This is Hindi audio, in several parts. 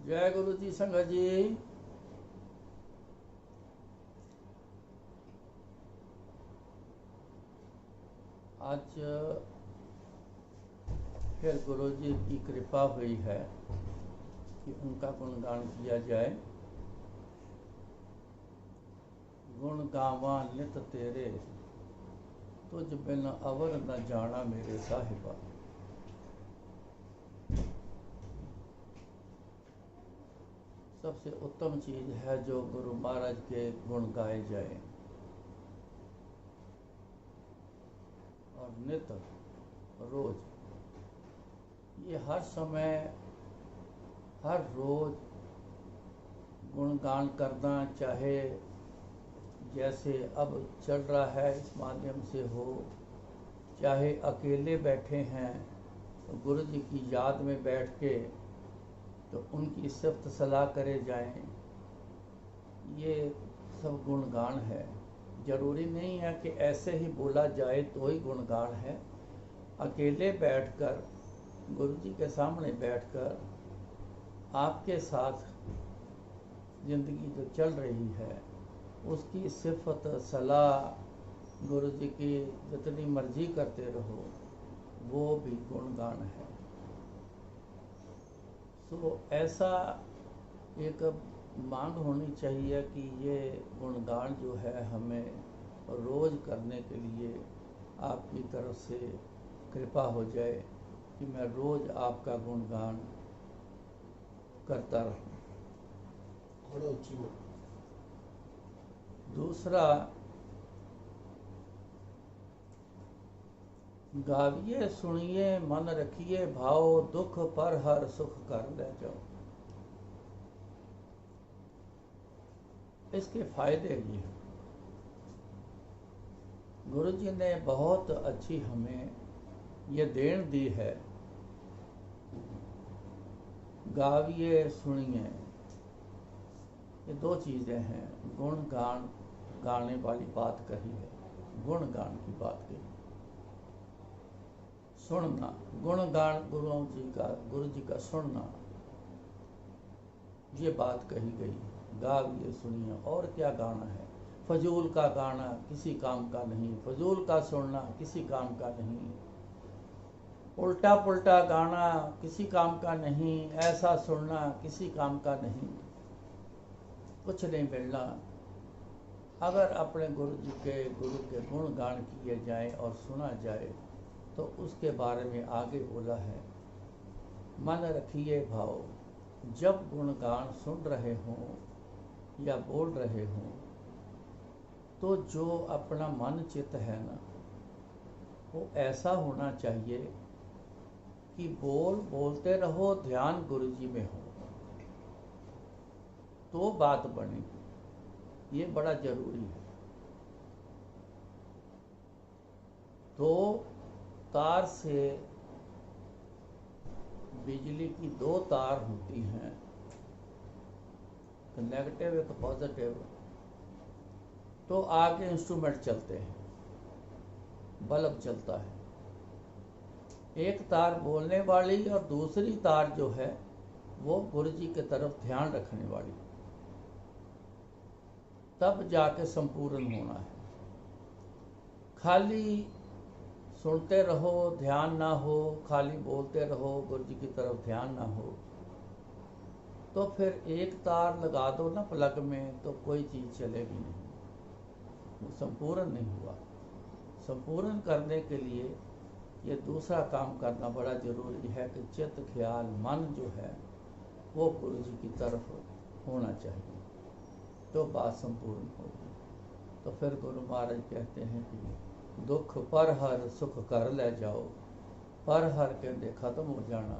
जय गुरु जी संगत जी। आज फिर गुरु जी की कृपा हुई है कि उनका गुणगान किया जाए। गुण गावा नित तेरे, तुझ बिन अवर न जाना मेरे साहिबा। सबसे उत्तम चीज है जो गुरु महाराज के गुण गाए जाए और नित रोज, ये हर समय हर रोज गुणगान करना, चाहे जैसे अब चल रहा है इस माध्यम से हो, चाहे अकेले बैठे हैं तो गुरु जी की याद में बैठ के तो उनकी सिफ्त सलाह करे जाएं, ये सब गुणगान है। जरूरी नहीं है कि ऐसे ही बोला जाए तो ही गुणगान है। अकेले बैठकर गुरु जी के सामने बैठकर आपके साथ ज़िंदगी जो चल रही है उसकी सिफत सलाह गुरु जी की जितनी मर्जी करते रहो, वो भी गुणगान है। तो ऐसा एक मांग होनी चाहिए कि ये गुणगान जो है हमें रोज़ करने के लिए आपकी तरफ से कृपा हो जाए कि मैं रोज़ आपका गुणगान करता रहूं। दूसरा, गाविए सुनिए मन रखिए भाव, दुख पर हर सुख कर ले जाओ। इसके फायदे ये हैं, गुरु जी ने बहुत अच्छी हमें ये देन दी है। गाविए सुनिए, ये दो चीज़ें हैं। गुण गान गाने वाली बात कही है, गुण गान की बात कही। सुनना, गुणगान गुरु जी का सुनना, ये बात कही गई। गाविए सुनिए, और क्या गाना है? फजूल का गाना किसी काम का नहीं, फजूल का सुनना किसी काम का नहीं, उल्टा पुल्टा गाना किसी काम का नहीं, ऐसा सुनना किसी काम का नहीं, कुछ नहीं मिलना। अगर अपने गुरु के गुण गान किए जाए और सुना जाए तो उसके बारे में आगे बोला है, मन रखिए भाव। जब गुणगान सुन रहे हों या बोल रहे हों तो जो अपना मन चित्त है ना, वो ऐसा होना चाहिए कि बोलते रहो, ध्यान गुरु जी में हो तो बात बनेगी। ये बड़ा जरूरी है। तो तार से बिजली की दो तार होती हैं, एक नेगेटिव एक पॉजिटिव, तो आगे इंस्ट्रूमेंट चलते हैं, बल्ब चलता है। एक तार बोलने वाली और दूसरी तार जो है वो गुरु जी की तरफ ध्यान रखने वाली, तब जाके संपूर्ण होना है। खाली सुनते रहो, ध्यान ना हो, खाली बोलते रहो, गुरु जी की तरफ ध्यान ना हो, तो फिर एक तार लगा दो ना प्लग में तो कोई चीज़ चलेगी नहीं, वो संपूर्ण नहीं हुआ। संपूर्ण करने के लिए ये दूसरा काम करना बड़ा ज़रूरी है कि चित्त ख्याल मन जो है वो गुरु जी की तरफ होना चाहिए, तो बात संपूर्ण होगी। तो फिर गुरु महाराज कहते हैं कि दुख पर हर सुख कर ले जाओ। पर हर के खत्म हो जाना,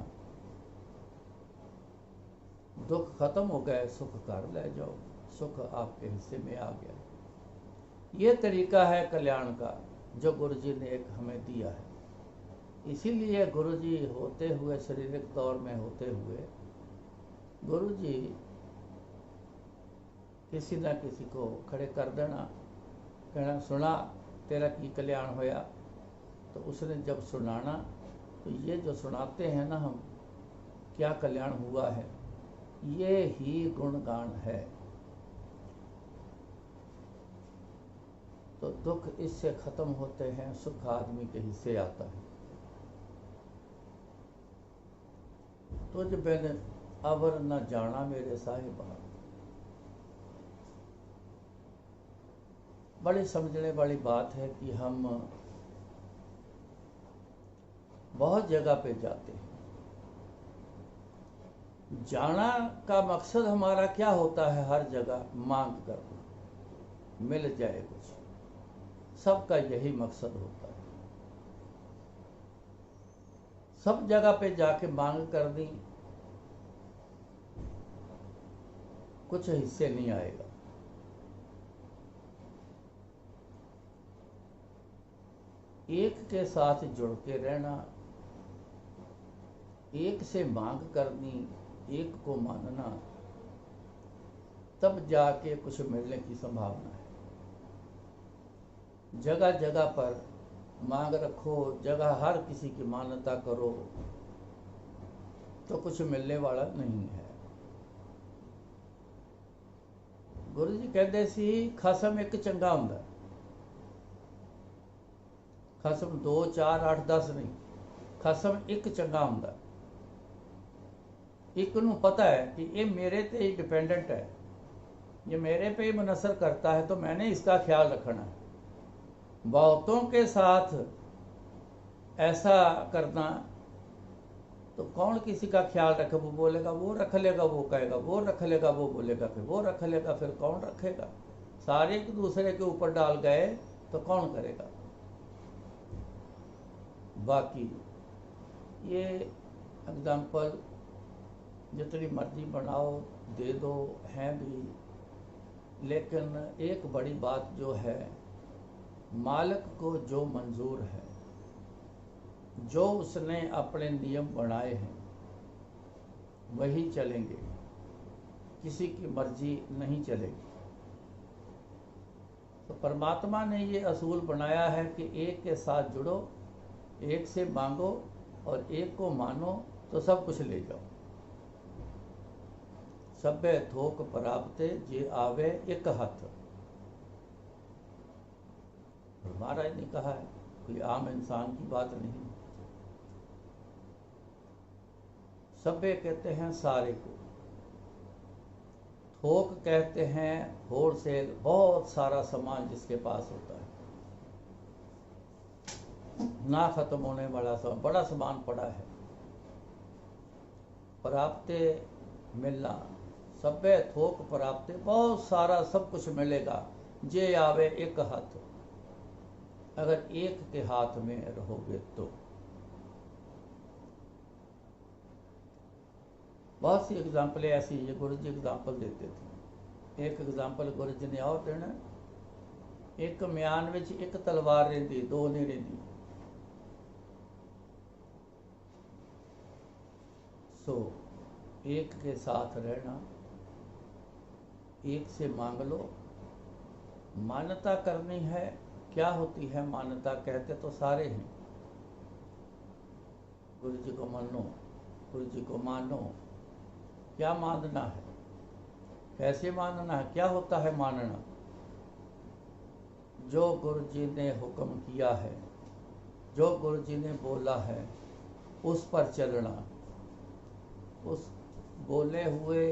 दुख खत्म हो गए, सुख कर ले जाओ, सुख आपके हिस्से में आ गया। ये तरीका है कल्याण का जो गुरु जी ने एक हमें दिया है। इसीलिए गुरु जी होते हुए, शारीरिक तौर में होते हुए, गुरु जी किसी न किसी को खड़े कर देना, कहना सुना तेरा की कल्याण होया। तो उसने जब सुनाना, तो ये जो सुनाते हैं ना हम, क्या कल्याण हुआ है, ये ही गुणगान है। तो दुख इससे खत्म होते हैं, सुख आदमी के हिस्से आता है। तुझ बिन अवर न जाना मेरे साहिबा। बड़ी समझने वाली बात है कि हम बहुत जगह पे जाते हैं। जाना का मकसद हमारा क्या होता है? हर जगह मांग करना, मिल जाए कुछ, सबका यही मकसद होता है। सब जगह पे जाके मांग कर दी, कुछ हिस्से नहीं आएगा। एक के साथ जुड़ के रहना, एक से मांग करनी, एक को मानना, तब जाके कुछ मिलने की संभावना है। जगह जगह पर मांग रखो, जगह हर किसी की मान्यता करो, तो कुछ मिलने वाला नहीं है। गुरु जी कहते सी खसम एक चंगा हुंदा, खसम 2 4 8 10 नहीं, खसम एक चंगा हुंदा। एक नूं पता है कि ये मेरे पे ही डिपेंडेंट है, ये मेरे पे ही मुनसर करता है, तो मैंने इसका ख्याल रखना है। बहुतों के साथ ऐसा करना, तो कौन किसी का ख्याल रखे? वो बोलेगा वो रख लेगा, वो कहेगा वो रख लेगा, वो बोलेगा फिर वो रख लेगा, फिर कौन रखेगा? सारे एक दूसरे के ऊपर डाल गए तो कौन करेगा? बाकी ये एग्जाम्पल जितनी मर्जी बनाओ, दे दो, हैं भी, लेकिन एक बड़ी बात जो है, मालिक को जो मंजूर है, जो उसने अपने नियम बनाए हैं, वही चलेंगे, किसी की मर्जी नहीं चलेगी। तो परमात्मा ने ये असूल बनाया है कि एक के साथ जुड़ो, एक से मांगो और एक को मानो, तो सब कुछ ले जाओ। सभे थोक प्राप्ते जे आवे एक हाथ। महाराज ने कहा है, कोई आम इंसान की बात नहीं। सभे कहते हैं सारे को, थोक कहते हैं होलसेल, बहुत सारा सामान जिसके पास होता है, ना खत्म होने वाला सामान, बड़ा सामान पड़ा है। प्राप्ते मिलना, सभे थोक प्राप्ते, बहुत सारा सब कुछ मिलेगा। जे आवे एक हाथ, अगर एक के हाथ में रहोगे तो। बहुत सी एग्जाम्पलें ऐसी ये गुरु जी एग्जाम्पल देते थे। एक एग्जाम्पल गुरु जी ने और देना, एक म्यान विच एक तलवार रहिंदी, दो नहीं रहिंदी। सो एक के साथ रहना, एक से मांग लो। मान्यता करनी है, क्या होती है मान्यता? कहते तो सारे हैं, गुरु जी को मानो, गुरु जी को मानो। क्या मानना है, कैसे मानना है, क्या होता है मानना? जो गुरु जी ने हुक्म किया है, जो गुरु जी ने बोला है, उस पर चलना, उस बोले हुए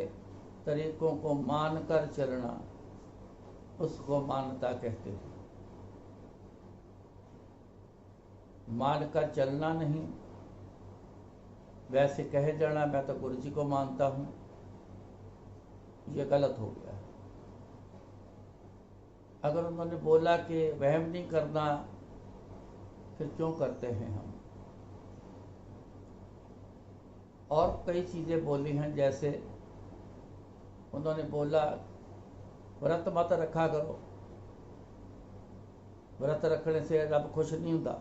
तरीकों को मान कर चलना, उसको मान्यता कहते हैं। मान कर चलना नहीं, वैसे कहे जाना मैं तो गुरु जी को मानता हूँ, ये गलत हो गया। अगर उन्होंने बोला कि वहम नहीं करना, फिर क्यों करते हैं हम? और कई चीज़ें बोली हैं, जैसे उन्होंने बोला व्रत मत रखा करो, व्रत रखने से रब खुश नहीं होता,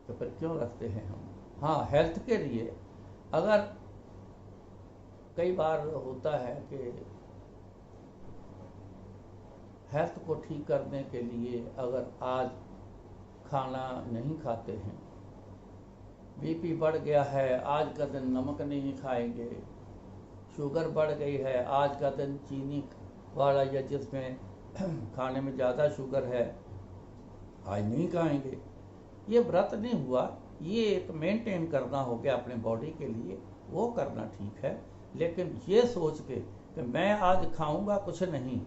तो फिर क्यों रखते हैं हम? हाँ, हेल्थ के लिए। अगर कई बार होता है कि हेल्थ को ठीक करने के लिए अगर आज खाना नहीं खाते हैं, बीपी बढ़ गया है, आज का दिन नमक नहीं खाएंगे, शुगर बढ़ गई है, आज का दिन चीनी वाला या जिसमें खाने में ज़्यादा शुगर है, आज नहीं खाएंगे। ये व्रत नहीं हुआ, ये एक मेंटेन करना हो गया अपने बॉडी के लिए, वो करना ठीक है। लेकिन ये सोच के कि मैं आज खाऊंगा कुछ नहीं,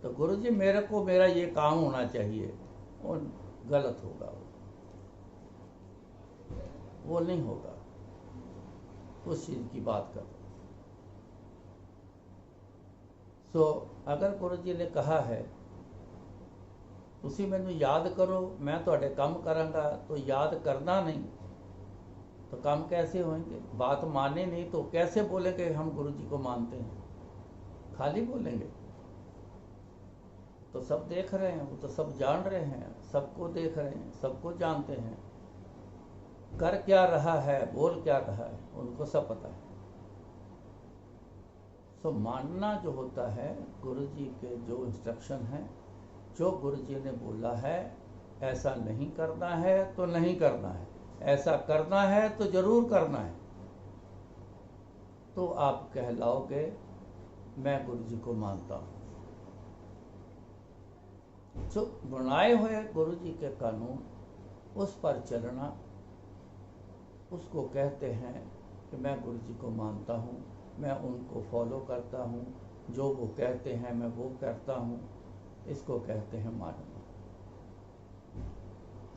तो गुरुजी मेरे को मेरा ये काम होना चाहिए, वो गलत होगा, वो नहीं होगा। उस चीज़ की बात करो। सो अगर गुरुजी ने कहा है तुसी मैनू याद करो, मैं तुहाडे काम करांगा, तो याद करना नहीं तो काम कैसे होंगे? बात माने नहीं तो कैसे बोलेंगे हम गुरुजी को मानते हैं? खाली बोलेंगे? तो सब देख रहे हैं, वो तो सब जान रहे हैं, सबको देख रहे हैं, सबको जानते हैं, कर क्या रहा है, बोल क्या रहा है, उनको सब पता है। सो मानना जो होता है, गुरुजी के जो इंस्ट्रक्शन है, जो गुरुजी ने बोला है, ऐसा नहीं करना है तो नहीं करना है, ऐसा करना है तो जरूर करना है, तो आप कहलाओगे मैं गुरुजी को मानता हूँ। जो बनाए हुए गुरुजी के कानून, उस पर चलना, उसको कहते हैं कि मैं गुरुजी को मानता हूँ, मैं उनको फॉलो करता हूँ, जो वो कहते हैं मैं वो करता हूँ, इसको कहते हैं मानना।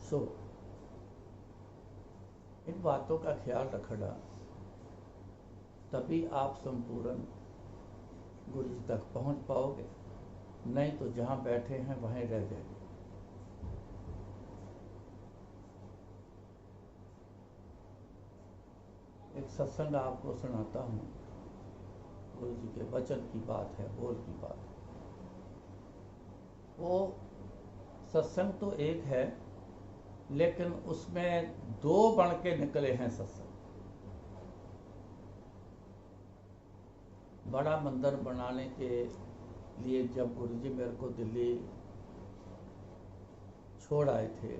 सो इन बातों का ख्याल रखना, तभी आप संपूर्ण गुरुजी तक पहुँच पाओगे, नहीं तो जहाँ बैठे हैं वहीं रह जाएंगे। एक सत्संग आपको सुनाता हूँ, गुरुजी के वचन की बात है, बोल की बात है। वो सत्संग तो एक है, लेकिन उसमें दो बन के निकले हैं सत्संग। बड़ा मंदिर बनाने के लिए जब गुरुजी मेरे को दिल्ली छोड़ आए थे,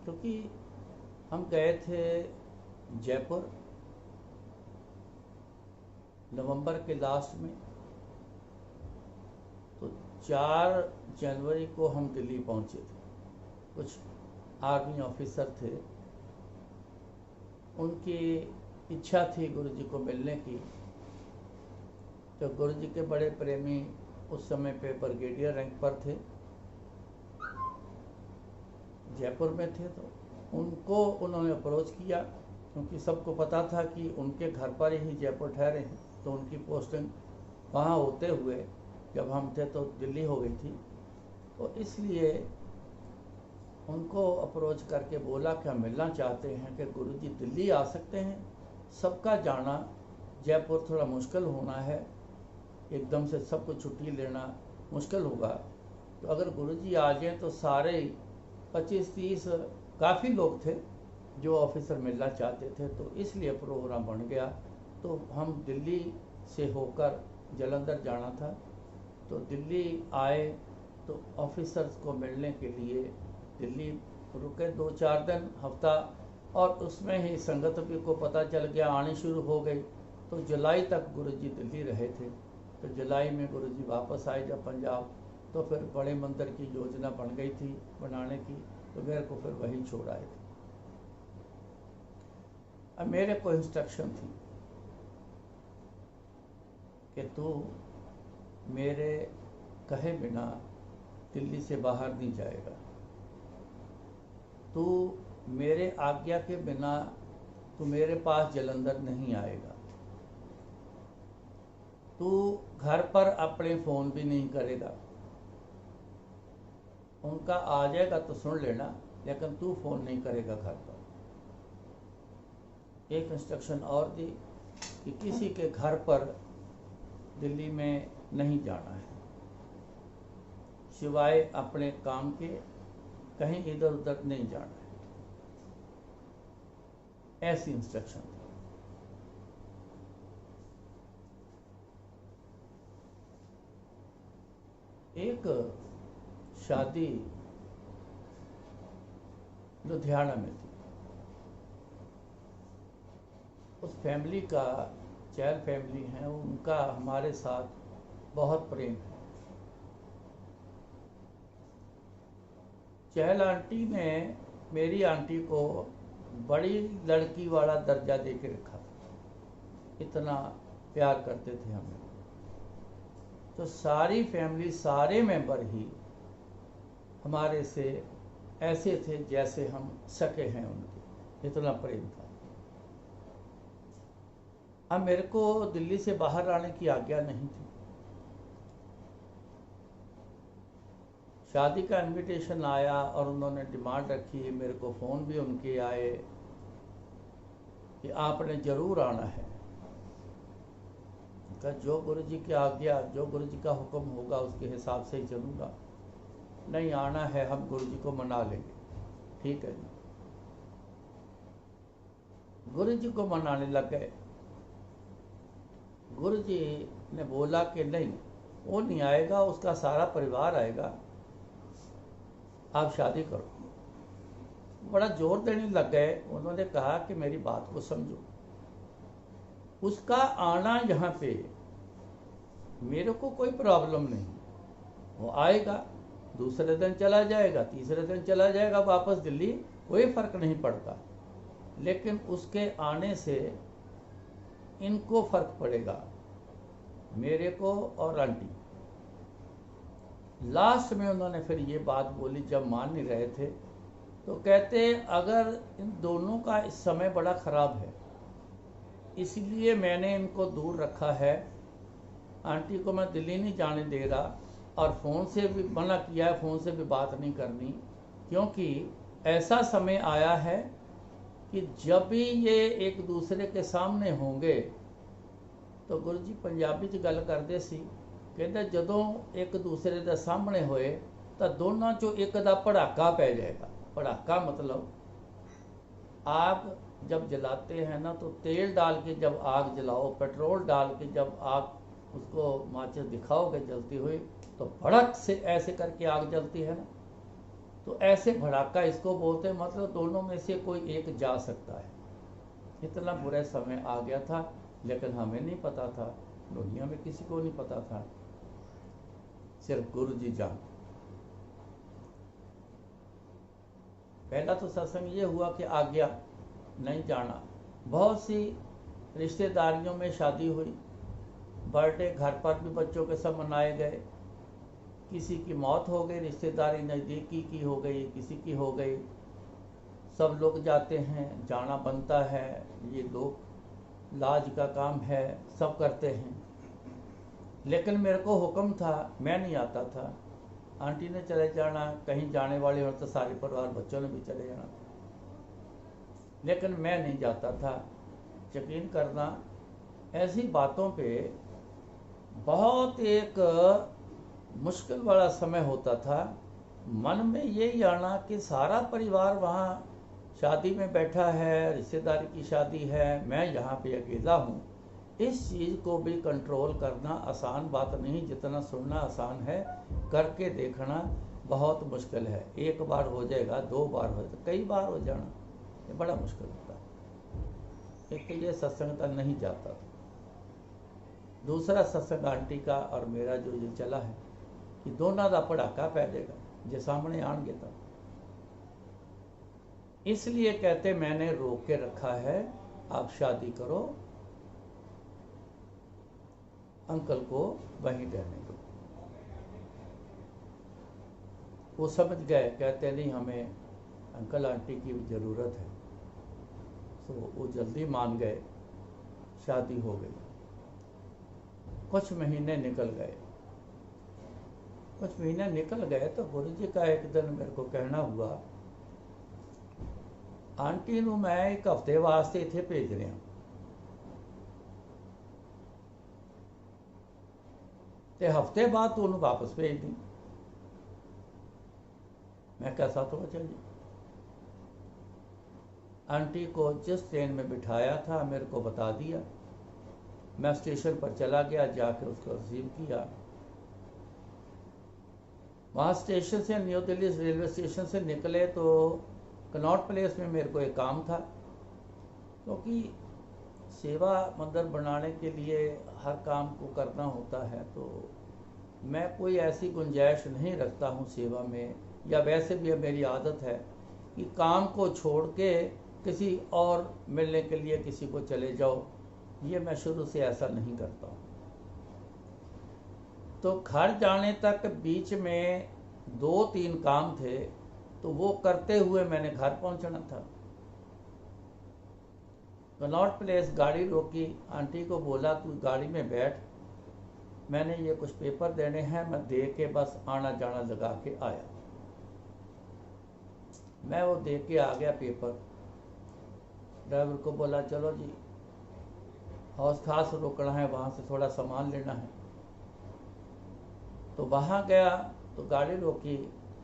क्योंकि हम गए थे जयपुर नवंबर के लास्ट में, तो 4 जनवरी को हम दिल्ली पहुंचे थे। कुछ आर्मी ऑफिसर थे, उनकी इच्छा थी गुरुजी को मिलने की, तो गुरुजी के बड़े प्रेमी उस समय पे ब्रिगेडियर रैंक पर थे, जयपुर में थे, तो उनको उन्होंने अप्रोच किया, क्योंकि सबको पता था कि उनके घर पर ही जयपुर ठहरे हैं, तो उनकी पोस्टिंग वहाँ होते हुए जब हम थे तो दिल्ली हो गई थी, तो इसलिए उनको अप्रोच करके बोला कि हम मिलना चाहते हैं कि गुरुजी दिल्ली आ सकते हैं। सबका जाना जयपुर थोड़ा मुश्किल होना है, एकदम से सबको छुट्टी लेना मुश्किल होगा, तो अगर गुरुजी आ जाएं तो सारे 25-30 काफ़ी लोग थे जो ऑफिसर मिलना चाहते थे, तो इसलिए प्रोग्राम बन गया। तो हम दिल्ली से होकर जालंधर जाना था, तो दिल्ली आए, तो ऑफिसर्स को मिलने के लिए दिल्ली रुके 2-4 दिन, हफ्ता, और उसमें ही संगत भी को पता चल गया, आनी शुरू हो गई। तो जुलाई तक गुरुजी दिल्ली रहे थे, तो जुलाई में गुरुजी वापस आए जब पंजाब, तो फिर बड़े मंदिर की योजना बन गई थी बनाने की, तो मेरे को फिर वहीं छोड़ आए थे। अब मेरे को इंस्ट्रक्शन थी कि तू मेरे कहे बिना दिल्ली से बाहर नहीं जाएगा, तू मेरे आज्ञा के बिना तू मेरे पास जालंधर नहीं आएगा, तू घर पर अपने फ़ोन भी नहीं करेगा, उनका आ जाएगा तो सुन लेना, लेकिन तू फ़ोन नहीं करेगा घर पर। एक इंस्ट्रक्शन और दी कि किसी के घर पर दिल्ली में नहीं जाना है, सिवाय अपने काम के, कहीं इधर उधर नहीं जाना है, ऐसी इंस्ट्रक्शन थी। एक शादी लुधियाना में थी, उस फैमिली का चहल फैमिली हैं, उनका हमारे साथ बहुत प्रेम है। चहल आंटी ने मेरी आंटी को बड़ी लड़की वाला दर्जा दे के रखा था, इतना प्यार करते थे हमें। तो सारी फैमिली, सारे मेंबर ही हमारे से ऐसे थे जैसे हम सके हैं उनके, इतना प्रेम था। अब मेरे को दिल्ली से बाहर आने की आज्ञा नहीं थी। शादी का इनविटेशन आया और उन्होंने डिमांड रखी, मेरे को फ़ोन भी उनके आए कि आपने ज़रूर आना है। कहा जो गुरु जी की आज्ञा, जो गुरु जी का हुक्म होगा उसके हिसाब से ही चलूँगा। नहीं आना है, हम गुरु जी को मना लेंगे। ठीक है जी। गुरु जी को मनाने लग गए। गुरु जी ने बोला कि नहीं, वो नहीं आएगा, उसका सारा परिवार आएगा, आप शादी करो। बड़ा जोर देने लग गए। उन्होंने कहा कि मेरी बात को समझो, उसका आना यहाँ पे मेरे को कोई प्रॉब्लम नहीं, वो आएगा, दूसरे दिन चला जाएगा, तीसरे दिन चला जाएगा वापस दिल्ली, कोई फर्क नहीं पड़ता। लेकिन उसके आने से इनको फर्क पड़ेगा, मेरे को और आंटी। लास्ट में उन्होंने फिर ये बात बोली, जब मान नहीं रहे थे, तो कहते अगर इन दोनों का इस समय बड़ा ख़राब है, इसलिए मैंने इनको दूर रखा है। आंटी को मैं दिल्ली नहीं जाने दे रहा और फ़ोन से भी मना किया है, फ़ोन से भी बात नहीं करनी, क्योंकि ऐसा समय आया है कि जब भी ये एक दूसरे के सामने होंगे तो गुरु जी पंजाबी च गल करते सी, कहते जदों एक दूसरे के सामने होए तो दोनों चों एक दा पड़ाका पै जाएगा। पड़ाका मतलब आग जब जलाते हैं ना, तो तेल डाल के जब आग जलाओ, पेट्रोल डाल के जब आग उसको माचिस दिखाओगे जलती हुई, तो भड़क से ऐसे करके आग जलती है ना, तो ऐसे भड़ाका इसको बोलते हैं। मतलब दोनों में से कोई एक जा सकता है। इतना बुरा समय आ गया था, लेकिन हमें नहीं पता था, दुनिया में किसी को नहीं पता था, सिर्फ गुरु जी जान। पहला तो सत्संग ये हुआ कि आज्ञा नहीं जाना। बहुत सी रिश्तेदारियों में शादी हुई, बर्थडे घर पर भी बच्चों के सब मनाए गए, किसी की मौत हो गई, रिश्तेदारी नज़दीकी की हो गई, किसी की हो गई, सब लोग जाते हैं, जाना बनता है, ये लोग लाज का काम है, सब करते हैं। लेकिन मेरे को हुक्म था, मैं नहीं आता था। आंटी ने चले जाना, कहीं जाने वाले हो तो सारे परिवार बच्चों ने भी चले जाना, लेकिन मैं नहीं जाता था। यकीन करना, ऐसी बातों पे बहुत एक मुश्किल वाला समय होता था। मन में यही आना कि सारा परिवार वहाँ शादी में बैठा है, रिश्तेदारी की शादी है, मैं यहाँ पे अकेला हूँ। इस चीज़ को भी कंट्रोल करना आसान बात नहीं, जितना सुनना आसान है, करके देखना बहुत मुश्किल है। एक बार हो जाएगा, दो बार हो जाएगा, कई बार हो जाना ये बड़ा मुश्किल होता है। एक तो ये सत्संग तक नहीं जाता था, दूसरा सत्संग आंटी का और मेरा जो ये चला है कि दोनों का पड़ाका पै जाएगा जे सामने आएंगे तब। इसलिए कहते मैंने रोक के रखा है, आप शादी करो, अंकल को वहीं रहने दो। वो समझ गए, कहते नहीं हमें अंकल आंटी की ज़रूरत है। तो वो जल्दी मान गए, शादी हो गई। कुछ महीने निकल गए, कुछ महीने निकल गए तो गुरु जी का एक दिन मेरे को कहना हुआ, आंटी नूं मैं एक हफ्ते वास्ते इत्थे भेज रहा, ते हफ्ते बाद तू उन्होंने वापस भेज दी। मैं कैसा तो बचा जी। आंटी को जिस ट्रेन में बिठाया था मेरे को बता दिया, मैं स्टेशन पर चला गया, जाकर उसको रिसीव किया। वहाँ स्टेशन से, न्यू दिल्ली रेलवे स्टेशन से निकले तो कनॉट प्लेस में मेरे को एक काम था, क्योंकि सेवा मंदिर बनाने के लिए हर काम को करना होता है, तो मैं कोई ऐसी गुंजाइश नहीं रखता हूँ सेवा में, या वैसे भी मेरी आदत है कि काम को छोड़ के किसी और मिलने के लिए किसी को चले जाओ, ये मैं शुरू से ऐसा नहीं करता हूँ। तो घर जाने तक बीच में 2-3 काम थे, तो वो करते हुए मैंने घर पहुंचना था। कनॉट प्लेस गाड़ी रोकी, आंटी को बोला तू गाड़ी में बैठ, मैंने ये कुछ पेपर देने हैं, मैं दे के बस आना जाना लगा के आया। मैं वो दे के आ गया पेपर, ड्राइवर को बोला चलो जी हौस खास रोकना है, वहाँ से थोड़ा सामान लेना है। तो वहाँ गया तो गाड़ी रोकी,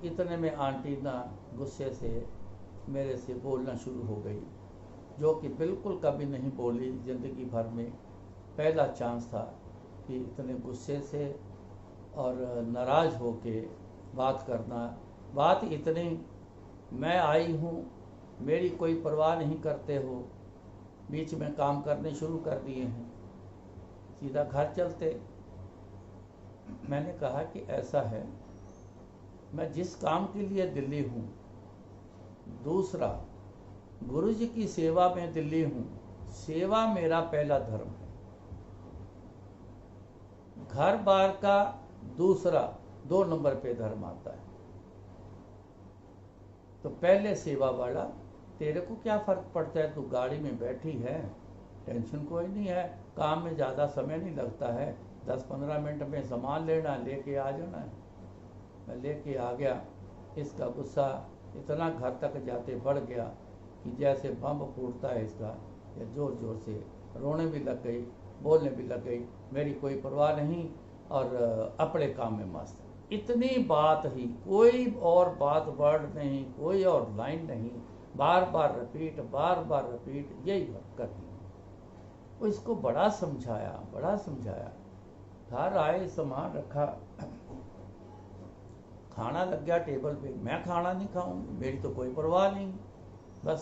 इतने में आंटी ना गुस्से से मेरे से बोलना शुरू हो गई, जो कि बिल्कुल कभी नहीं बोली ज़िंदगी भर में। पहला चांस था कि इतने गुस्से से और नाराज़ होके बात करना। बात इतनी, मैं आई हूँ, मेरी कोई परवाह नहीं करते हो, बीच में काम करने शुरू कर दिए हैं, सीधा घर चलते। मैंने कहा कि ऐसा है, मैं जिस काम के लिए दिल्ली हूँ, दूसरा गुरु जी की सेवा में दिल्ली हूँ, सेवा मेरा पहला धर्म है, घर बार का दूसरा 2 नंबर पे धर्म आता है। तो पहले सेवा वाला, तेरे को क्या फ़र्क पड़ता है, तू गाड़ी में बैठी है, टेंशन कोई नहीं है, काम में ज़्यादा समय नहीं लगता है, 10-15 मिनट में सामान लेना, लेके आ जाना है। मैं लेके आ गया। इसका गुस्सा इतना घर तक जाते बढ़ गया कि जैसे बम फूटता है इसका, या ज़ोर ज़ोर से रोने भी लग गई, बोलने भी लग गई, मेरी कोई परवाह नहीं और अपने काम में मस्त। इतनी बात ही, कोई और बात वर्ड नहीं, कोई और लाइन नहीं, बार बार रिपीट यही करती। वो इसको बड़ा समझाया। घर आए, सामान रखा, खाना लग गया टेबल पे, मैं खाना नहीं खाऊंगी, मेरी तो कोई परवाह नहीं, बस।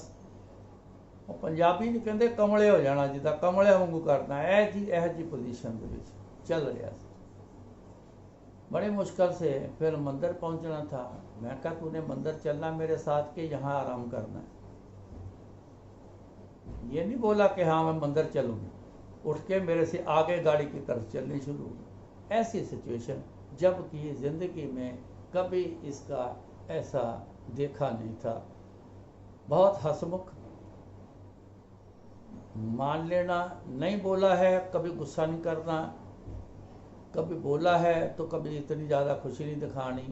ਉਹ ਪੰਜਾਬੀ ਨਹੀਂ ਕਹਿੰਦੇ ਕਮਲੇ ਹੋ ਜਾਣਾ, ਜਿੱਦਾਂ ਕਮਲੇ ਵਾਂਗੂ ਕਰਨਾ, ਇਹ ਜੀ पोजीशन ਦੇ ਵਿੱਚ चल रहा ਸੀ। बड़ी मुश्किल से फिर मंदिर पहुंचना था। मैं कहा तूने मंदिर चलना मेरे साथ के यहाँ आराम करना है। ये नहीं बोला कि हाँ मैं मंदिर चलूँगी, उठ के मेरे से आगे गाड़ी की तरफ चलनी शुरू हुई। ऐसी सिचुएशन जबकि ज़िंदगी में कभी इसका ऐसा देखा नहीं था। बहुत हंसमुख, मान लेना, नहीं बोला है कभी गुस्सा नहीं करना, कभी बोला है तो कभी इतनी ज़्यादा खुशी नहीं दिखानी,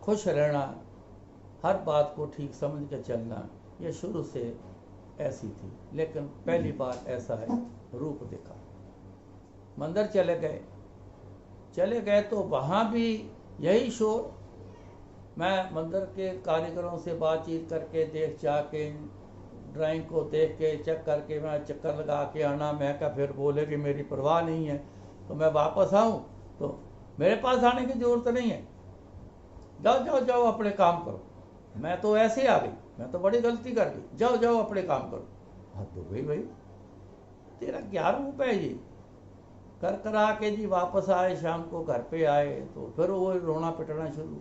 खुश रहना, हर बात को ठीक समझ के चलना, ये शुरू से ऐसी थी। लेकिन पहली बार ऐसा है रूप देखा। मंदिर चले गए तो वहाँ भी यही शोर। मैं मंदिर के कारीगरों से बातचीत करके, देख जाके, ड्राइंग को देख के, चेक करके, मैं चक्कर लगा के आना। मैं क्या फिर बोले कि मेरी परवाह नहीं है तो मैं वापस आऊँ, तो मेरे पास आने की ज़रूरत नहीं है, जाओ अपने काम करो। मैं तो ऐसे आ गई, मैं तो बड़ी गलती कर गई, जाओ अपने काम करो। हाँ तो भाई तेरा क्या रूप है ये, करा के जी वापस आए, शाम को घर पे आए तो फिर वो रोना पिटना शुरू।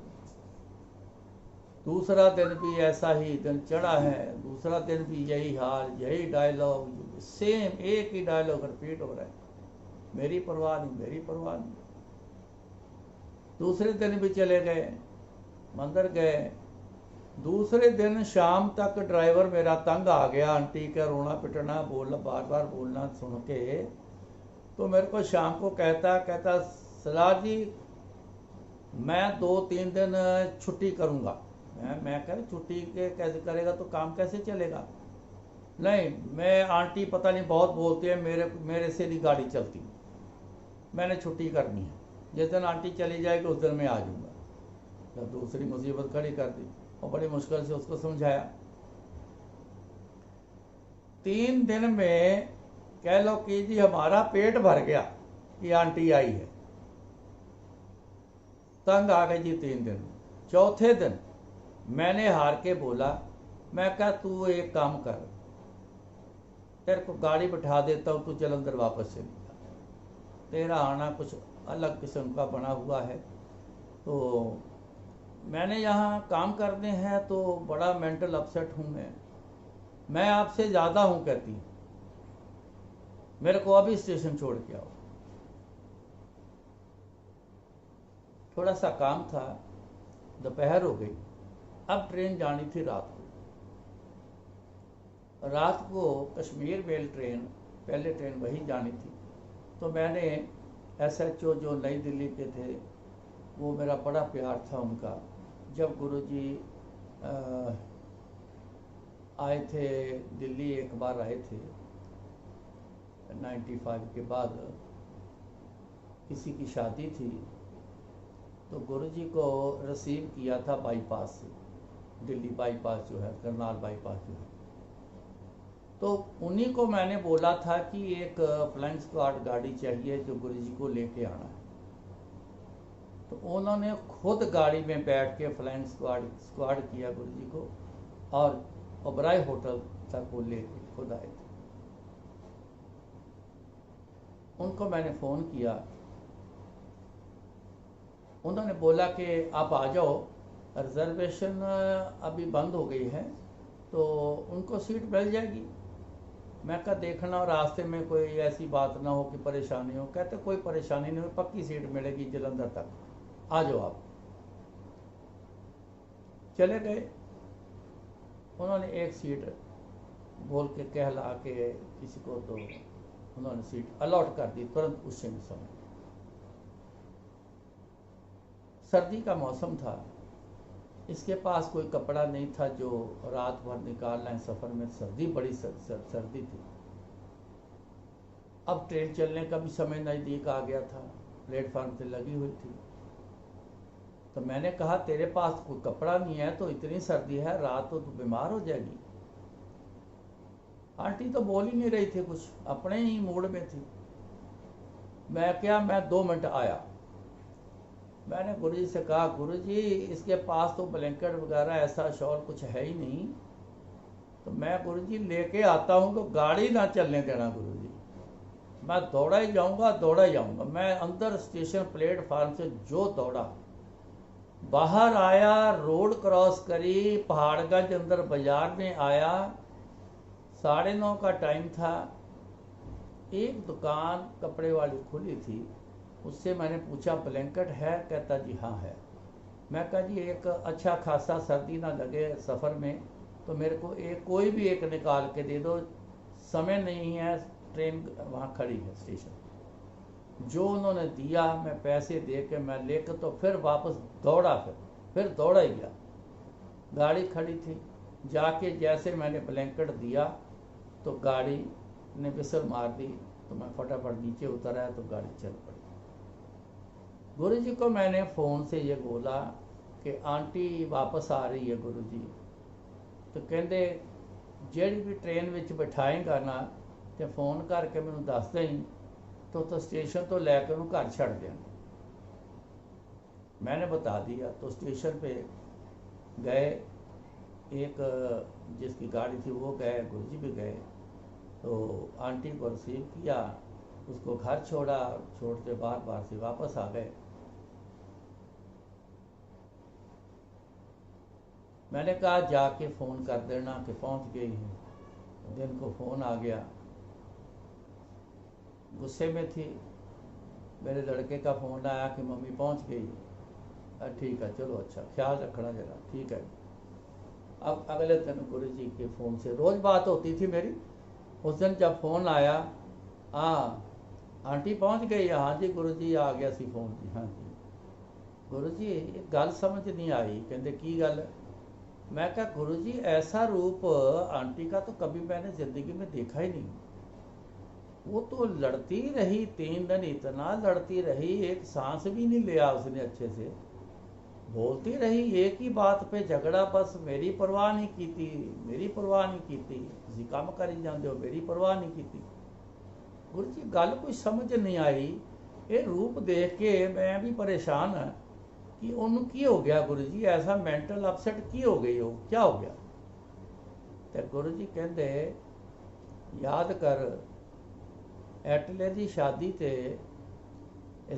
दूसरा दिन भी ऐसा ही दिन चढ़ा है, दूसरा दिन भी यही हाल, यही डायलॉग, सेम एक ही डायलॉग रिपीट हो रहा है, मेरी परवाह नहीं। दूसरे दिन भी चले गए, मंदिर गए। दूसरे दिन शाम तक ड्राइवर मेरा तंग आ गया, आंटी का रोना पिटना, बार बार बोलना सुन के। तो मेरे को शाम को कहता सरदार जी मैं 2-3 दिन छुट्टी करूँगा। मैं कह छुट्टी के कैसे करेगा, तो काम कैसे चलेगा? नहीं, मैं आंटी पता नहीं बहुत बोलती है, मेरे से नहीं गाड़ी चलती, मैंने छुट्टी करनी है, जिस दिन आंटी चली जाएगी उस दिन मैं आ जाऊँगा। तो दूसरी मुसीबत खड़ी कर दी और बड़ी मुश्किल से उसको समझाया। 3 दिन में कह लो कि जी हमारा पेट भर गया कि आंटी आई है, तंग आ गई जी 3 दिन। चौथे दिन मैंने हार के बोला, मैं कहा तू एक काम कर, तेरे को गाड़ी बैठा देता हूँ, तू जलंधर वापस चली जा, तेरा आना कुछ अलग किस्म का बना हुआ है। तो मैंने यहाँ काम करने हैं तो बड़ा मेंटल अपसेट हूँ मैं आपसे ज़्यादा हूँ कहती, मेरे को अभी स्टेशन छोड़ के आओ। थोड़ा सा काम था, दोपहर हो गई, अब ट्रेन जानी थी रात को कश्मीर मेल ट्रेन, पहले ट्रेन वही जानी थी। तो मैंने SHO जो नई दिल्ली के थे, वो मेरा बड़ा प्यार था उनका। जब गुरुजी आए थे दिल्ली, एक बार आए थे 95 के बाद, किसी की शादी थी, तो गुरुजी को रिसीव किया था बाईपास से, दिल्ली बाईपास जो है, करनाल बाईपास जो है। तो उन्हीं को मैंने बोला था कि एक फ्लाइंग स्क्वाड गाड़ी चाहिए जो गुरुजी को लेके आना है। तो उन्होंने खुद गाड़ी में बैठ के फ्लाइंग स्क्वाड किया गुरुजी को, और ओबराय होटल तक वो लेके खुद आए थे। उनको मैंने फ़ोन किया, उन्होंने बोला कि आप आ जाओ, रिजर्वेशन अभी बंद हो गई है तो उनको सीट मिल जाएगी। मैं कहा देखना रास्ते में कोई ऐसी बात ना हो कि परेशानी हो। कहते कोई परेशानी नहीं हो, पक्की सीट मिलेगी जलंधर तक, आ जाओ आप। चले गए, उन्होंने एक सीट बोल के कहला के किसी को, तो उन्होंने सीट अलॉट कर दी तुरंत उसी समय। सर्दी का मौसम था, इसके पास कोई कपड़ा नहीं था जो रात भर निकालना है सफ़र में, सर्दी बड़ी सर्दी थी। अब ट्रेन चलने का भी समय नज़दीक आ गया था, प्लेटफार्म पे लगी हुई थी। तो मैंने कहा तेरे पास कोई कपड़ा नहीं है तो इतनी सर्दी है, रात तो तू बीमार हो जाएगी। आंटी तो बोल ही नहीं रही थी कुछ, अपने ही मूड में थी। मैं 2 मिनट आया। मैंने गुरुजी से कहा गुरुजी इसके पास तो ब्लैंकेट वगैरह ऐसा शॉल कुछ है ही नहीं, तो मैं गुरुजी लेके आता हूँ तो गाड़ी ना चलने देना गुरुजी, मैं दौड़ा ही जाऊँगा। मैं अंदर स्टेशन प्लेटफार्म से जो दौड़ा, बाहर आया, रोड क्रॉस करी, पहाड़गंज अंदर बाजार में आया, 9:30 का टाइम था। एक दुकान कपड़े वाली खुली थी, उससे मैंने पूछा ब्लैंकेट है? कहता जी हाँ है। मैं कहा जी एक अच्छा खासा सर्दी ना लगे सफ़र में तो मेरे को कोई भी एक निकाल के दे दो, समय नहीं है, ट्रेन वहाँ खड़ी है स्टेशन। जो उन्होंने दिया, मैं पैसे दे के मैं लेकर तो फिर वापस दौड़ा, फिर दौड़ा ही गया। गाड़ी खड़ी थी, जाके जैसे मैंने ब्लैंकेट दिया तो गाड़ी ने विसल मार दी, तो मैं फटाफट नीचे उतर आया तो गाड़ी चल पड़ी। गुरुजी को मैंने फ़ोन से ये बोला कि आंटी वापस आ रही है गुरुजी, तो कहते जेड़ी भी ट्रेन विच बिठाएगा ना तो फ़ोन करके मैनू दस दें, तो स्टेशन तो लैके उन्होंने घर छड़ देना। मैंने बता दिया, तो स्टेशन पे गए, एक जिसकी गाड़ी थी वो गए, गुरुजी भी गए, तो आंटी को रिसीव किया, उसको घर छोड़ा, छोड़ते बार से वापस आ गए। मैंने कहा जाके फ़ोन कर देना कि पहुंच गई है। दिन को फ़ोन आ गया, गुस्से में थी, मेरे लड़के का फ़ोन आया कि मम्मी पहुंच गई। ठीक है चलो, अच्छा ख्याल रखना जरा, ठीक है। अब अगले दिन गुरुजी के फ़ोन से रोज़ बात होती थी मेरी। उस दिन जब फ़ोन आया, हाँ आंटी पहुंच गई है, हाँ जी गुरुजी आ गया सी फ़ोन जी, हाँ जी। गुरुजी एक गल समझ नहीं आई, कहते की गल? मैं कहा गुरुजी ऐसा रूप आंटी का तो कभी मैंने ज़िंदगी में देखा ही नहीं। वो तो लड़ती रही 3 दिन, इतना लड़ती रही, एक सांस भी नहीं लिया उसने अच्छे से, बोलती रही एक ही बात पे झगड़ा, बस मेरी परवाह नहीं की, किसी काम करी जाते हो, मेरी परवाह नहीं की। गुरुजी गल कोई समझ नहीं आई। ये रूप देख के मैं भी परेशान हाँ कि उन्होंने की हो गया गुरुजी, ऐसा मेंटल अपसेट की हो गई हो, क्या हो गया? तो गुरुजी कहते याद कर एटले की शादी ते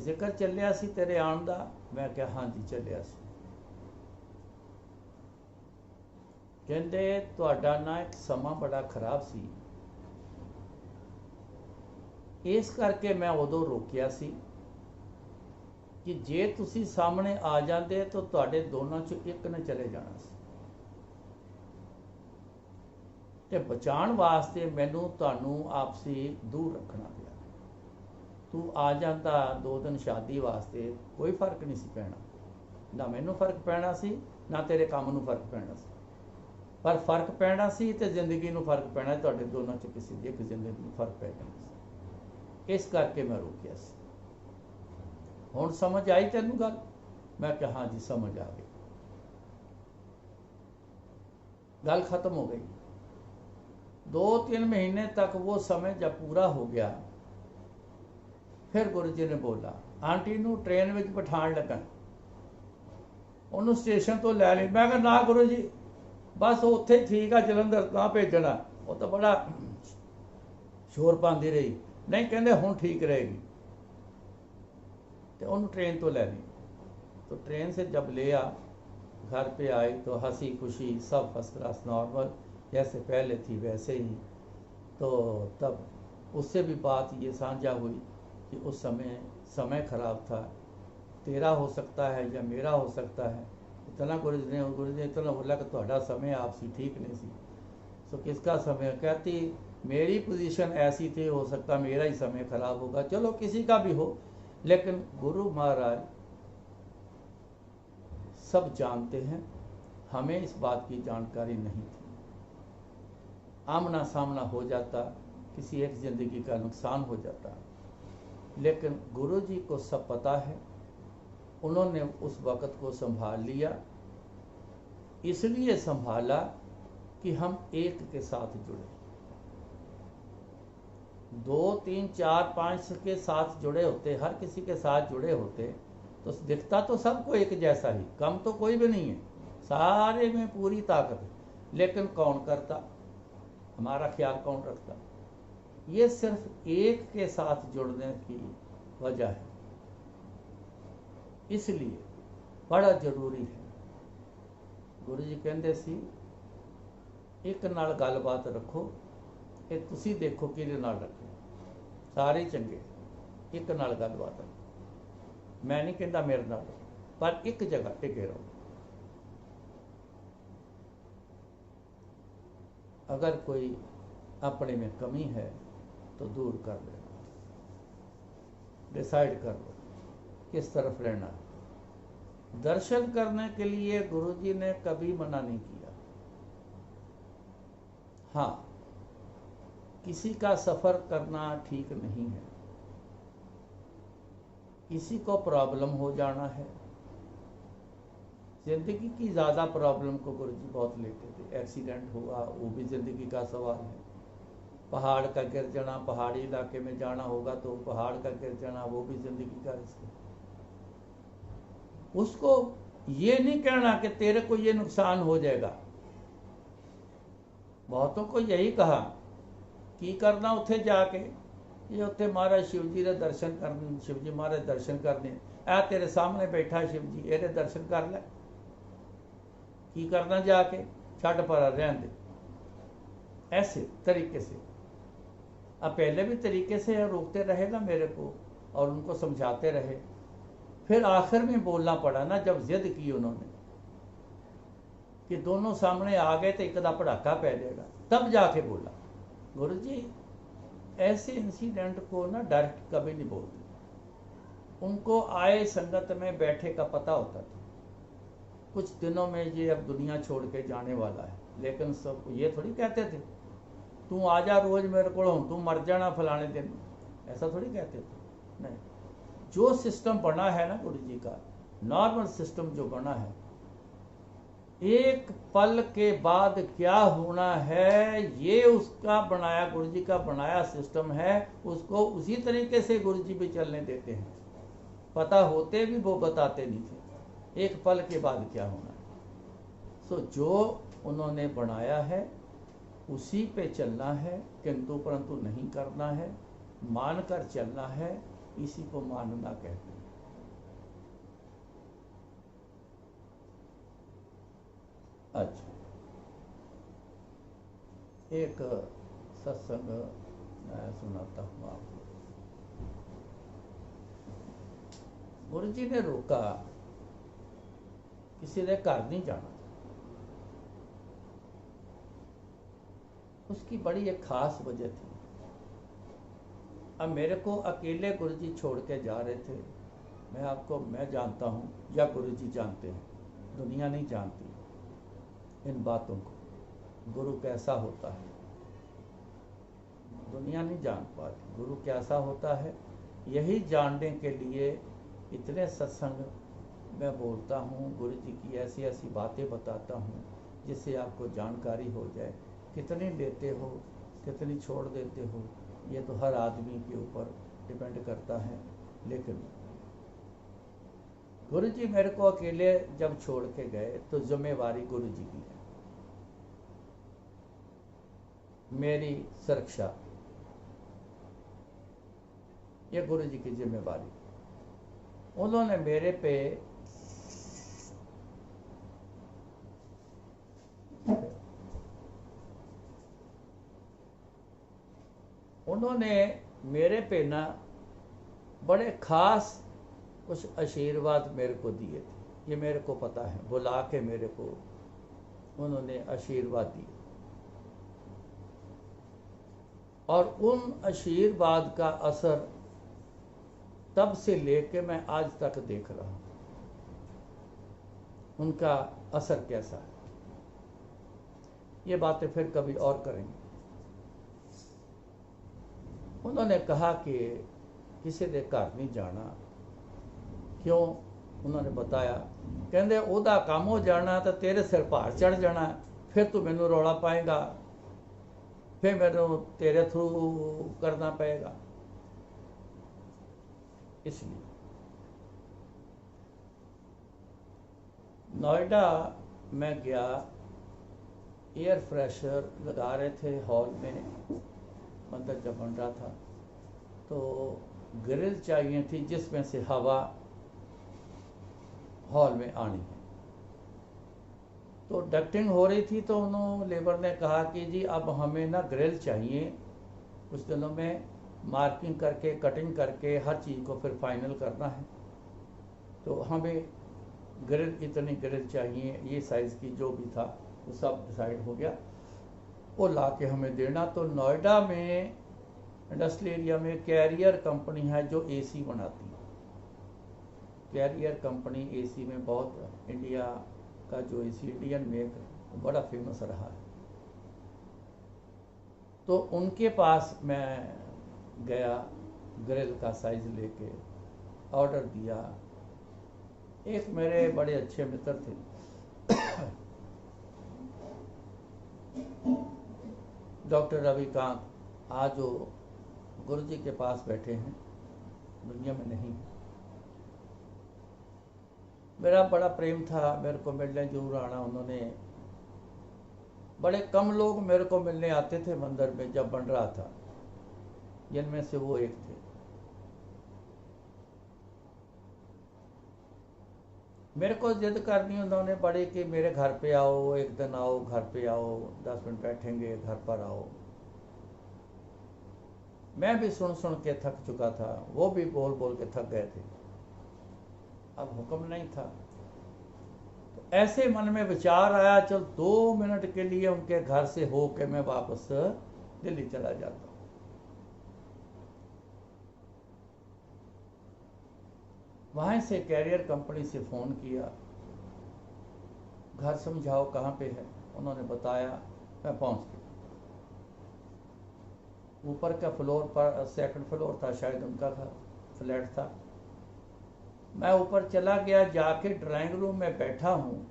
जिक्र चलिया सी तेरे आने का। मैं क्या हाँ जी चलिया सी। कहते तुहाडा ना एक समा बड़ा खराब सी, इस करके मैं उदों रोकिया सी कि जे तुसी सामने आ जाते तो तुहाडे दोनों चों एक ने चले जाना सी। ते बचाण वास्ते मैनू तुहानू आपसी दूर रखना पिया। तू आ जाता 2 दिन शादी वास्ते, कोई फर्क नहीं सी पैना, ना मैनू फर्क पैना सी ना तेरे काम नू फर्क पैना सी। पर फर्क पैना सी ते जिंदगी नू फर्क पैना, तुहाडे दोनों च किसी एक जिंदगी नू फर्क पै जाना सी। इस करके मैं रोकिया सी। हुण समझ आई तैनू गल? मैं कहा हाँ जी समझ आ गई। गल खत्म हो गई। 2-3 महीने तक वो समय जब पूरा हो गया, फिर गुरु जी ने बोला आंटी नू ट्रेन में बिठाण लगा, उन्होंने स्टेशन तो लै ली। मैं कहा ना गुरु जी बस उत्थे ठीक है, जलंधर ना भेजना, वो तो बड़ा शोर पाती रही। नहीं कहते हुण ठीक रहेगी, तो उन्होंने ट्रेन तो लै ली। तो ट्रेन से जब लिया, घर पे आई तो हंसी खुशी सब फर्स्ट क्लास नॉर्मल, जैसे पहले थी वैसे ही। तो तब उससे भी बात ये साझा हुई कि उस समय ख़राब था, तेरा हो सकता है या मेरा हो सकता है। इतना गुरु जी ने इतना बोला कि ਤੁਹਾਡਾ समय आपसी ठीक नहीं सी। तो किसका समय? कहती मेरी पोजीशन ऐसी थी, हो सकता मेरा ही समय ख़राब होगा, चलो किसी का भी हो, लेकिन गुरु महाराज सब जानते हैं, हमें इस बात की जानकारी नहीं थी। आमना सामना हो जाता, किसी एक ज़िंदगी का नुकसान हो जाता, लेकिन गुरु जी को सब पता है। उन्होंने उस वक़्त को संभाल लिया, इसलिए संभाला कि हम एक के साथ जुड़े। 2, 3, 4, 5 के साथ जुड़े होते, हर किसी के साथ जुड़े होते तो दिखता तो सबको एक जैसा ही, कम तो कोई भी नहीं है, सारे में पूरी ताकत है। लेकिन कौन करता, हमारा ख्याल कौन रखता? ये सिर्फ एक के साथ जुड़ने की वजह है, इसलिए बड़ा जरूरी है। गुरु जी कहते सी एक नाल गलबात रखो, ये तुसी देखो किहदे नाल रखो, सारे चंगे, एक नाल गलबात रखो। मैं नहीं कहता मेरे नाल, पर एक जगह टिके रहो। अगर कोई अपने में कमी है तो दूर कर लेना, डिसाइड कर लो किस तरफ रहना है। दर्शन करने के लिए गुरु जी ने कभी मना नहीं किया। हाँ, किसी का सफ़र करना ठीक नहीं है, किसी को प्रॉब्लम हो जाना है। ज़िंदगी की ज़्यादा प्रॉब्लम को गुरु जी बहुत लेते थे। एक्सीडेंट हुआ, वो भी ज़िंदगी का सवाल है। पहाड़ का गिर जाना, पहाड़ी इलाके में जाना होगा तो पहाड़ का गिर जाना, वो भी ज़िंदगी का रिस्क है। उसको ये नहीं कहना कि तेरे को ये नुकसान हो जाएगा। बहुतों को यही कहा की करना उत्थे जाके, ये उत्थे महाराज शिव जी के दर्शन करने, शिव जी महाराज दर्शन करने, आ तेरे सामने बैठा शिव जी, ये दर्शन कर ले, की करना जाके, छड़ पर रहन दे। ऐसे तरीके से अब पहले भी तरीके से रोकते रहे ना मेरे को, और उनको समझाते रहे। फिर आखिर में बोलना पड़ा ना, जब जिद की उन्होंने कि दोनों सामने आ गए तो एक दा पड़ाका पै जाएगा, तब जाके बोला। गुरु जी ऐसे इंसिडेंट को ना डायरेक्ट कभी नहीं बोलते, उनको आए संगत में बैठे का पता होता था कुछ दिनों में ये अब दुनिया छोड़ के जाने वाला है। लेकिन सब ये थोड़ी कहते थे तू आ जा रोज मेरे को, तू मर जाना फलाने दिन, ऐसा थोड़ी कहते थे। नहीं, जो सिस्टम बना है ना गुरु जी का, नॉर्मल सिस्टम जो बना है, एक पल के बाद क्या होना है ये उसका बनाया, गुरु जी का बनाया सिस्टम है। उसको उसी तरीके से गुरु जी भी चलने देते हैं। पता होते भी वो बताते नहीं थे एक पल के बाद क्या होना है। सो जो उन्होंने बनाया है उसी पे चलना है, किंतु परंतु नहीं करना है, मानकर चलना है, इसी को मानना कहते हैं। अच्छा, एक सत्संग मैं सुनाता हूँ आपको। गुरु जी ने रोका, किसी ने घर नहीं जाना। उसकी बड़ी एक खास वजह थी। अब मेरे को अकेले गुरु जी छोड़ के जा रहे थे। मैं जानता हूँ या गुरु जी जानते हैं, दुनिया नहीं जानती इन बातों को। गुरु कैसा होता है दुनिया नहीं जान पाती, गुरु कैसा होता है यही जानने के लिए इतने सत्संग मैं बोलता हूँ, गुरु जी की ऐसी ऐसी बातें बताता हूँ जिससे आपको जानकारी हो जाए। कितनी लेते हो, कितनी छोड़ देते हो, ये तो हर आदमी के ऊपर डिपेंड करता है। लेकिन गुरु जी मेरे को अकेले जब छोड़ के गए तो जिम्मेवारी गुरु जी की है, मेरी सुरक्षा ये गुरु जी की जिम्मेवारी। उन्होंने मेरे पे ना बड़े खास कुछ आशीर्वाद मेरे को दिए थे। ये मेरे को पता है, बुला के मेरे को उन्होंने आशीर्वाद दिए, और उन आशीर्वाद का असर तब से लेके मैं आज तक देख रहा हूं, उनका असर कैसा है। ये बातें फिर कभी और करेंगे। उन्होंने कहा कि किसी दे घर नहीं जाना। क्यों? उन्होंने बताया, कहते ओदा काम हो जाना तो तेरे सिर भार चढ़ जाना, फिर तू मैनू रौला पाएगा, फिर मैनू तेरे थ्रू करना पड़ेगा। इसलिए नोएडा मैं गया, एयर फ्रेशर लगा रहे थे हॉल में, मंदिर जब बन रहा था, तो ग्रिल चाहिए थी जिसमें से हवा हॉल में आनी है। तो डक्टिंग हो रही थी, तो उन्होंने लेबर ने कहा कि जी अब हमें ना ग्रिल चाहिए। कुछ दिनों में मार्किंग करके, कटिंग करके हर चीज़ को फिर फाइनल करना है, तो हमें ग्रिल, इतनी ग्रिल चाहिए, ये साइज़ की जो भी था वो सब डिसाइड हो गया, वो ला के हमें देना। तो नोएडा में इंडस्ट्रियल एरिया में कैरियर कंपनी है जो एसी बनाती है। कैरियर कंपनी एसी में बहुत, इंडिया का जो एसी इंडियन मेक बड़ा फेमस रहा है। तो उनके पास मैं गया, ग्रिल का साइज लेके ऑर्डर दिया। एक मेरे बड़े अच्छे मित्र थे डॉक्टर रविकांत, आज वो गुरु जी के पास बैठे हैं, दुनिया में नहीं। मेरा बड़ा प्रेम था, मेरे को मिलने जरूर आना। उन्होंने, बड़े कम लोग मेरे को मिलने आते थे मंदिर में जब बन रहा था, जिनमें से वो एक थे। मेरे को जिद करनी उन्होंने बड़ी कि मेरे घर पे आओ, एक दिन आओ, घर पे आओ, 10 मिनट बैठेंगे, घर पर आओ। मैं भी सुन सुन के थक चुका था, वो भी बोल बोल के थक गए थे, अब हुक्म नहीं था। तो ऐसे मन में विचार आया, चल 2 मिनट के लिए उनके घर से हो के मैं वापस दिल्ली चला जाता हूँ। वहां से कैरियर कंपनी से फ़ोन किया, घर समझाओ कहाँ पे है। उन्होंने बताया, मैं पहुंच गया। ऊपर का फ्लोर पर, सेकंड फ्लोर था शायद उनका घर, फ्लैट था। मैं ऊपर चला गया, जाके ड्राइंग रूम में बैठा हूँ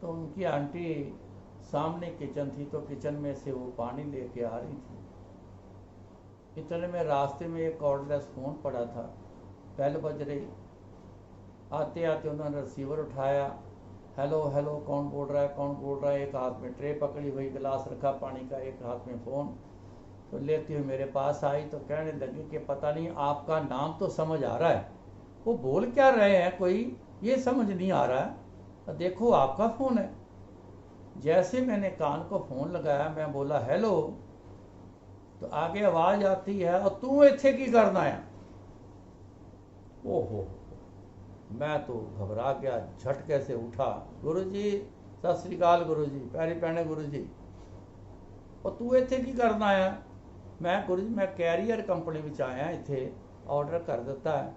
तो उनकी आंटी सामने किचन थी, तो किचन में से वो पानी लेके आ रही थी। इतने में रास्ते में एक कॉर्डलेस फ़ोन पड़ा था, बेल बज रही। आते आते उन्होंने रिसीवर उठाया, हेलो हेलो, कौन बोल रहा है, कौन बोल रहा है। एक हाथ में ट्रे पकड़ी हुई, गिलास रखा पानी का, एक हाथ में फ़ोन। तो लेती हुई मेरे पास आई तो कहने लगी कि पता नहीं आपका नाम तो समझ आ रहा है, वो बोल क्या रहे हैं कोई ये समझ नहीं आ रहा है, देखो आपका फ़ोन है। जैसे मैंने कान को फ़ोन लगाया, मैं बोला हेलो, तो आगे आवाज़ आती है और तू इत्थे की करना है। ओहो, मैं तो घबरा गया, झटके से उठा। गुरुजी सत श्री अकाल, गुरुजी पैरी पैने गुरुजी। और तू इत्थे की करना है। मैं गुरुजी मैं कैरियर कंपनी में आया, इत्थे ऑर्डर कर दिता है।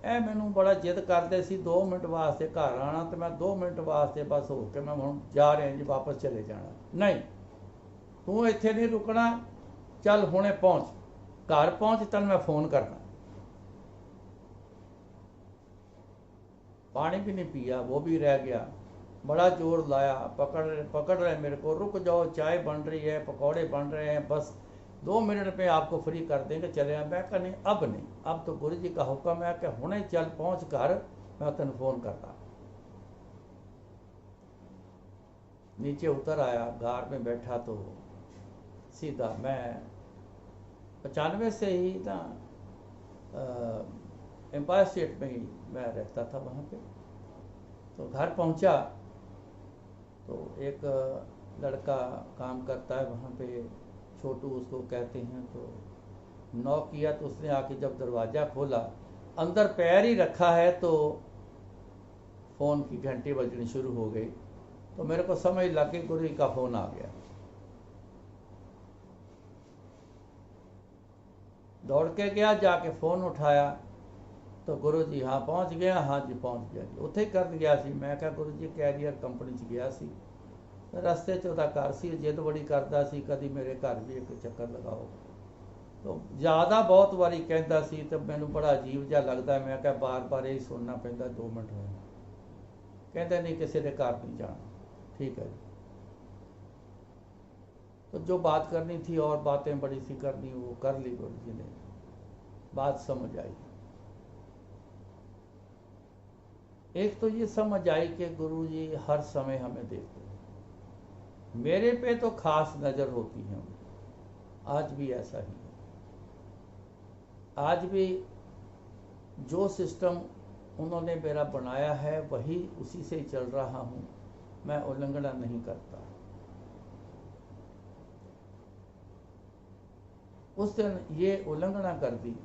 ਇਹ ਮੈਨੂੰ ਬੜਾ ਜਿੱਦ ਕਰਦੇ ਸੀ 2 ਮਿੰਟ ਵਾਸਤੇ ਘਰ ਆਣਾ, ਤੇ ਮੈਂ 2 ਮਿੰਟ ਵਾਸਤੇ ਬਸ ਹੋ ਕੇ ਮੈਂ ਹੁਣ ਜਾ ਰਿਹਾ ਜੀ, ਵਾਪਸ ਚਲੇ ਜਾਣਾ। ਨਹੀਂ, ਤੂੰ ਇੱਥੇ ਨਹੀਂ ਰੁਕਣਾ, ਚੱਲ ਹੁਣੇ ਪਹੁੰਚ, ਘਰ ਪਹੁੰਚ ਤੈਨੂੰ ਮੈਂ फ़ोन करना। पानी भी नहीं पिया, वो भी रह गया। बड़ा जोर लाया, पकड़ रहे मेरे को, रुक जाओ चाय बन रही है, पकौड़े बन रहे हैं, बस 2 मिनट में आपको फ्री कर देंगे, चले आए। मैं कहा नहीं, अब नहीं, अब तो गुरु जी का हुक्म है कि हुणे चल पहुँच कर, मैं तेन फ़ोन करता। नीचे उतर आया, गार में बैठा तो सीधा मैं 95 से ही ना एम्पायर स्टेट में ही मैं रहता था वहाँ पे। तो घर पहुँचा तो एक लड़का काम करता है वहाँ पे, छोटू उसको कहते हैं। तो नॉक किया तो उसने आके जब दरवाज़ा खोला, अंदर पैर ही रखा है तो फ़ोन की घंटी बजनी शुरू हो गई। तो मेरे को समझ लग गई गुरु जी का फ़ोन आ गया। दौड़ के गया, जाके फ़ोन उठाया तो गुरु जी हाँ पहुँच गया, हाँ जी पहुँच गया जी, उत्थे कर गया सी। मैं कहा गुरु जी कैरियर कंपनी च गया सी, रस्ते च ਉਹਦਾ घर सी, जिद बड़ी करता सी कदी मेरे घर भी एक चक्कर लगाओ। तो ज़्यादा बहुत बारी कहता सी तो मैनू बड़ा अजीब जिहा लगता। मैं कहा बार बार यही सुनना पैंदा, 2 मिनट होए। कहते नहीं किसी के घर नहीं जाना। ठीक है जी। तो जो बात करनी थी और बातें बड़ी सी करनी, वो कर ली गुरु जी ने, बात समझ आई। एक तो ये समझ आई कि गुरु जी हर समय हमें देखते हैं, मेरे पे तो खास नज़र होती है, आज भी ऐसा ही है। आज भी जो सिस्टम उन्होंने मेरा बनाया है वही उसी से चल रहा हूँ, मैं उल्लंघना नहीं करता। उस दिन ये उल्लंघना कर दी,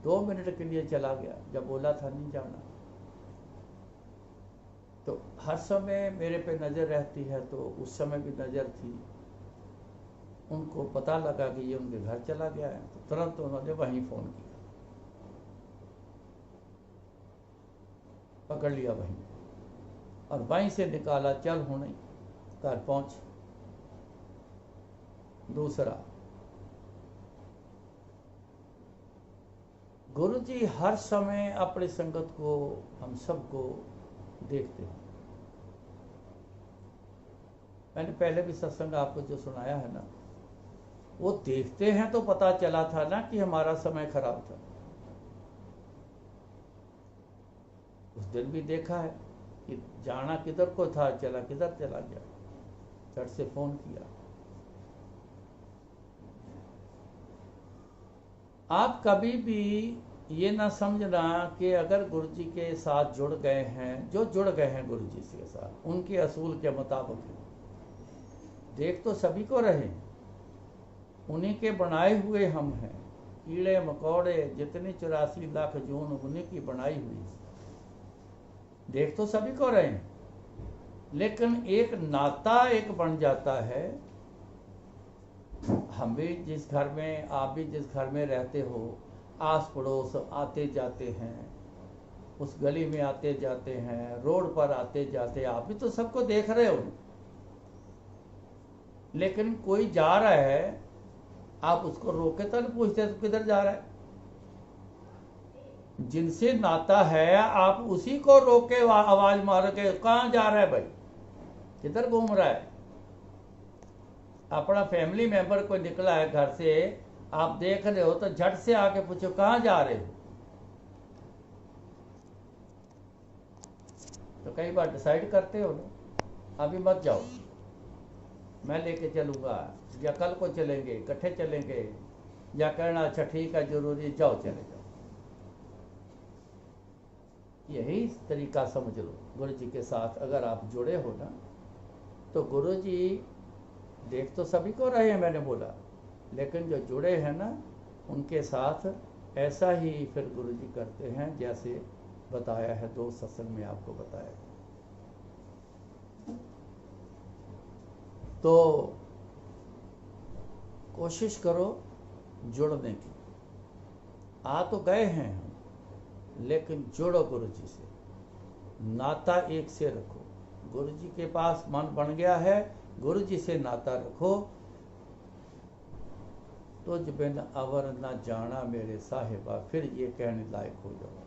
2 मिनट के लिए चला गया, जब बोला था नहीं जाना। तो हर समय मेरे पे नज़र रहती है, तो उस समय भी नज़र थी। उनको पता लगा कि ये उनके घर चला गया है, तो तुरंत उन्होंने वहीं फ़ोन किया, पकड़ लिया वहीं, और वहीं से निकाला, चल होने घर पहुँच। दूसरा, गुरु जी हर समय अपनी संगत को, हम सबको देखते हैं। मैंने पहले भी सत्संग आपको जो सुनाया है ना, वो देखते हैं तो पता चला था ना कि हमारा समय खराब था। उस दिन भी देखा है कि जाना किधर को था, चला किधर चला गया, झट से फ़ोन किया। आप कभी भी ये ना समझना कि अगर गुरु जी के साथ जुड़ गए हैं, जो जुड़ गए हैं गुरु जी के साथ, उनके असूल के मुताबिक देख तो सभी को रहे, उन्हीं के बनाए हुए हम हैं। कीड़े मकोड़े जितनी 84 लाख जून उन्हीं की बनाई हुई, देख तो सभी को रहे हैं, लेकिन एक नाता एक बन जाता है। हम भी जिस घर में, आप भी जिस घर में रहते हो, आस पड़ोस आते जाते हैं, उस गली में आते जाते हैं, रोड पर आते जाते, आप भी तो सबको देख रहे हो। लेकिन कोई जा रहा है, आप उसको रोके तो नहीं पूछते तो किधर जा रहा है। जिनसे नाता है आप उसी को रोके आवाज मारो के कहाँ जा रहा है भाई, किधर घूम रहा है। अपना फैमिली मेंबर कोई निकला है घर से, आप देख रहे हो तो झट से आके पूछो कहाँ जा रहे हो। तो कई बार डिसाइड करते हो ना, अभी मत जाओ, मैं लेके चलूँगा, या कल को चलेंगे, इकट्ठे चलेंगे, या कहना अच्छा ठीक है जरूरी, जाओ चले जाओ। यही तरीका समझ लो गुरु जी के साथ अगर आप जुड़े हो ना, तो गुरु जी देख तो सभी को रहे हैं मैंने बोला, लेकिन जो जुड़े हैं ना उनके साथ ऐसा ही फिर गुरु जी करते हैं जैसे बताया है, 2 सत्संग में आपको बताया। तो कोशिश करो जुड़ने की। आ तो गए हैं हम, लेकिन जुड़ो गुरु जी से, नाता एक से रखो। गुरु जी के पास मन बन गया है, गुरु जी से नाता रखो। तुझ बिन अवर न जाना मेरे साहिबा, फिर ये कहने लायक हो जाओ।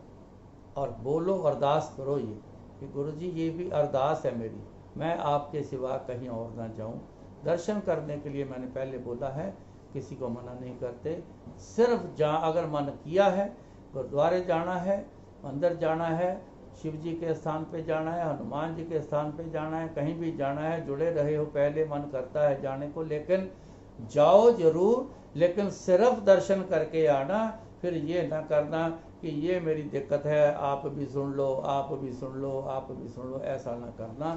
और बोलो, अरदास करो ये कि गुरु जी ये भी अरदास है मेरी, मैं आपके सिवा कहीं और ना जाऊं। दर्शन करने के लिए मैंने पहले बोला है, किसी को मना नहीं करते, सिर्फ अगर मन किया है, गुरुद्वारे जाना है, मंदिर जाना है, शिव जी के स्थान पे जाना है, हनुमान जी के स्थान पे जाना है, कहीं भी जाना है, जुड़े रहे हो, पहले मन करता है जाने को, लेकिन जाओ जरूर, लेकिन सिर्फ दर्शन करके आना। फिर ये ना करना कि ये मेरी दिक्कत है, आप भी सुन लो, आप भी सुन लो, आप भी सुन लो, ऐसा ना करना।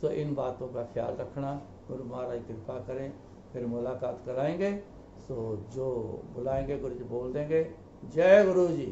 सो इन बातों का ख्याल रखना। गुरु महाराज कृपा करें, फिर मुलाकात कराएंगे। सो जो बुलाएंगे गुरु जी बोल देंगे। जय गुरु जी।